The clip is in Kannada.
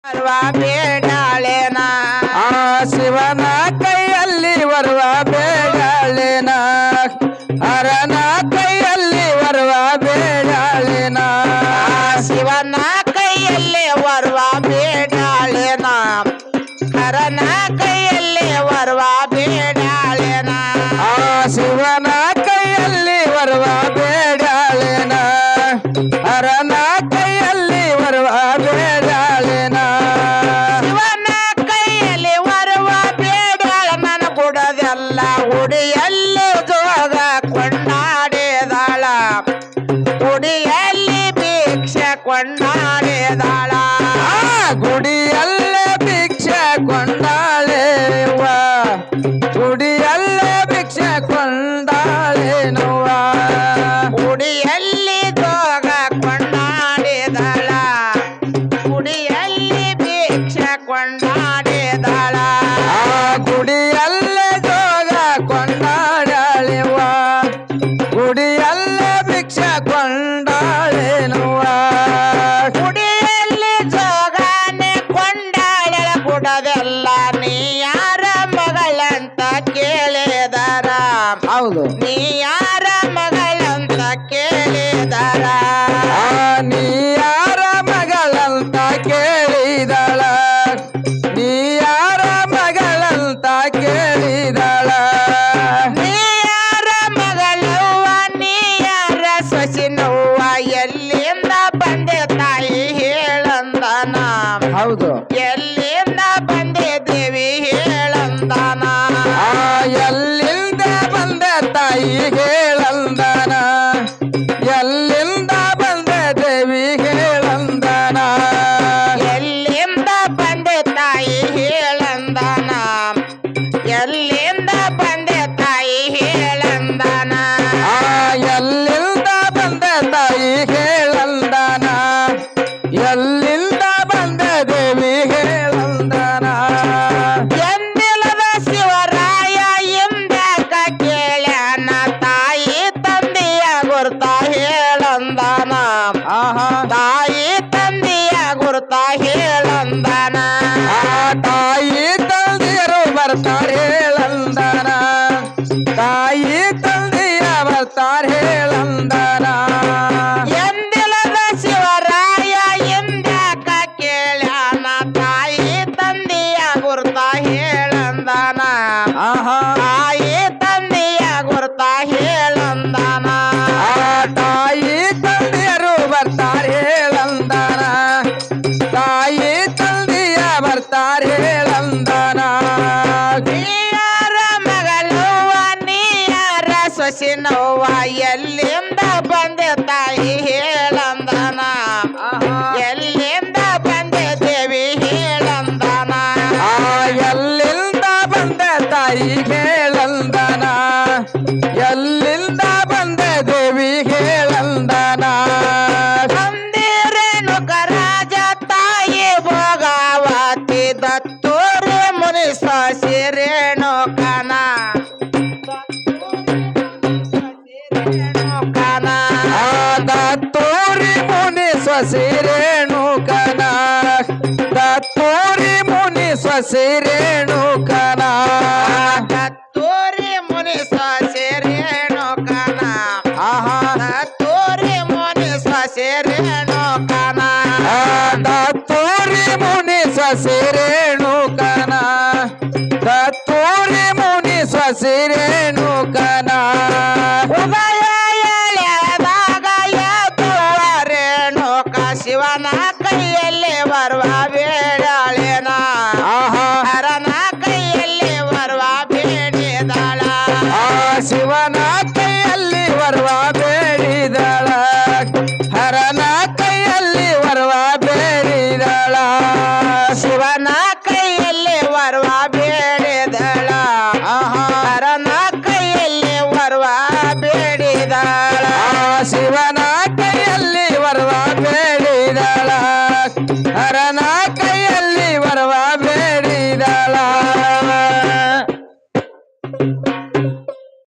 ಬರುವ ಬೇಡಾಳೆನ ಆ ಶಿವನ ಕೈಯಲ್ಲಿ ಬರುವ ಬೇಡಾಳೆನ ಹರನ ಕೈಯಲ್ಲಿ ಬರುವ ಬೇಡಾಳೆನ ಶಿವನ ಕೈಯಲ್ಲಿ ಬರುವ ಬೇಡಾಳೆನ ಹರನ ಕೈಯಲ್ಲಿ ಬರುವ ಬೇಡಾಳೆನ ಆ ಶಿವನ ಕೈಯಲ್ಲಿ ಬರುವ ಬೇಡಾಳೆನ ಹರನ ಕೈಯಲ್ಲಿ ಬರುವ ಬೇಡಾಳೆನ ಶಿವನ ಕೈಯಲ್ಲಿ ಬರುವ ಬೇಡಾಳ ನನ್ನ ಗುಡದೆಲ್ಲ ಗುಡಿಯಲ್ಲಿ ಜೋಗ ಕೊಂಡಾಡಿದಾಳ ಗುಡಿಯಲ್ಲಿ ಭಿಕ್ಷೆ ಕೊಂಡಾಡಿದಾಳ ಗುಡಿಯಲ್ಲೇ ಭಿಕ್ಷೆ ಕೊಂಡಾಳೆವ ಗುಡಿಯಲ್ಲೇ ಭಿಕ್ಷೆ ಕೊಂಡಾಳೆನುವ ಗುಡಿಯಲ್ಲಿ ಜೋಗ ಕೊಂಡಾಡಿದಾಳ ಗುಡಿಯಲ್ಲಿ ಭಿಕ್ಷೆ ಕೊಂಡಾಡಿದಾಳ ಆ ಗುಡಿಯಲ್ಲೇ ಜೋಗ ಕೊಂಡಾಡಳೆವ ಗುಡಿಯಲ್ಲೇ ಭಿಕ್ಷೆ ಕೊಂಡಾಳೆನುವ ಗುಡಿಯಲ್ಲಿ ಜೋಗಾನೆ ಕೊಂಡಾಳ ಗುಡದೆಲ್ಲ ನೀ ಯಾರ ಮಗಳಂತ ಕೇಳಿದಾರ ಹೌದು ನೀ ಯಾರ ಮಗಳಂತ ಕೇಳಿದಾರ ಆ ನೀ ಯಾರ ಮಗಳಂತ ಕೇಳಿದಳ ನೀ ಯಾರ ಮಗಳಂತ ಕೇಳಿದಳ ನೀ ಯಾರ ಮಗಳವ್ವ ನೀ ಯಾರ ಸೊಸಿನವ್ವ ಎಲ್ಲಿಂದ ಬಂದೆ ತಾಯಿ ಹೇಳಂದನ ಹೌದು ಎಲ್ಲಿಂದ ಬಂದೆ ದೇವಿ ಹೇಳಂದನ ಆ ಎಲ್ಲಿಂದ ಬಂದ ತಾಯಿ ಹೇಳಂದನ ಎಲ್ಲಿಂದ ಬಂದ ದೇವಿ ಹೇಳಂದನ ಎಲ್ಲಿಂದ ಬಂದೆ ತಾಯಿ ಹೇಳಂದನ ಎಲ್ಲಿಂದ ಬಂದೆ ತಾಯಿ ಹೇಳಂದನ ಆ ಎಲ್ಲಿಂದ ಬಂದ ತಾಯಿ ಹೇಳಂದನ ಎಲ್ಲಿಂದ ಬಂದ ದೇವಿ ಹೇಳಂದನ ಎಂದಿಲ್ಲದ ಶಿವರಾಯ ಎಂದಕ ಕೇಳ್ಯಾನ ತಾಯಿ ತಂದೆಯ ಗುರ್ತ ಹೇಳಂದನ ಆಹಾ ತಾಯಿ ತಂದೆಯ ಗುರ್ತ ಹೇಳಂದನ ಆ ತಾಯಿ ತಂದೆಯರು ಬರ್ತಾರೆ ಹೇಳಂದನ ತಾಯಿ ತಂದೆಯ ಬರ್ತಾರೆ ಹೇಳಂದನ ಎಂದಿಲ್ಲದ ಶಿವರಾಯ ಎಂದಕ ಕೇಳ್ಯಾನ ತಾಯಿ ತಂದೆಯ ಗುರ್ತ ಹೇಳಂದನ ಆಹಾ ತಾಯಿ ತಂದೆಯ ಗುರ್ತ ಹೇಳಂದನ ಆ ತಾಯಿ ತಂದೆಯರು ಬರ್ತಾರೆ ಹೇಳಂದನ ತಾಯಿ ತಂದೆಯ ಬರ್ತಾರೆ ಹೇಳಂದನ ನೀಯಾರ ಮಗಳವ್ವ ನೀಯಾರ ಸೊಸಿನವ್ವ ಎಲ್ಲಿಂದ ಬಂದೆ ತಾಯಿ ಹೇಳಂದನ ಎಲ್ಲಿಂದ ಬಂದೆ ದೇವಿ ಹೇಳಂದನ ಆ ಎಲ್ಲಿಂದ ಬಂದ ತಾಯಿ ಹೇಳಂದನ ಎಲ್ಲಿಂದ ಬಂದ ದೇವಿ ಹೇಳಂದನ ತಂದಿರೇಣುಕ ರಾಜ ತಾಯಿ ಭೋಗಾವತಿ ದತ್ತೂರಿ ಮುನಿ ರೇಣುಕನ ರೇಣುಕನ ಆ ದತ್ತೂರಿ ಮುನಿ ಸೊಸಿ ರೇಣುಕನ ದತ್ತೂರಿ ಮುನಿ ಸೊಸಿ ರೇಣುಕನ ದತ್ತೂರಿ ಮುನಿ ರೇಣುಕನ ಆಹಾ ದತ್ತೂರಿ ಮುನಿ ರೇಣುಕನ ಆ ದತ್ತೂರಿ ಮುನಿ ಸೊಸಿ ರೇಣುಕನ ದತ್ತೂರಿ ಮುನಿ ಸೊಸಿ ರೇಣುಕನ ಉದಯ ಎಳೆದಾಗ ಎದ್ದುವ ರೇಣುಕ ಶಿವನ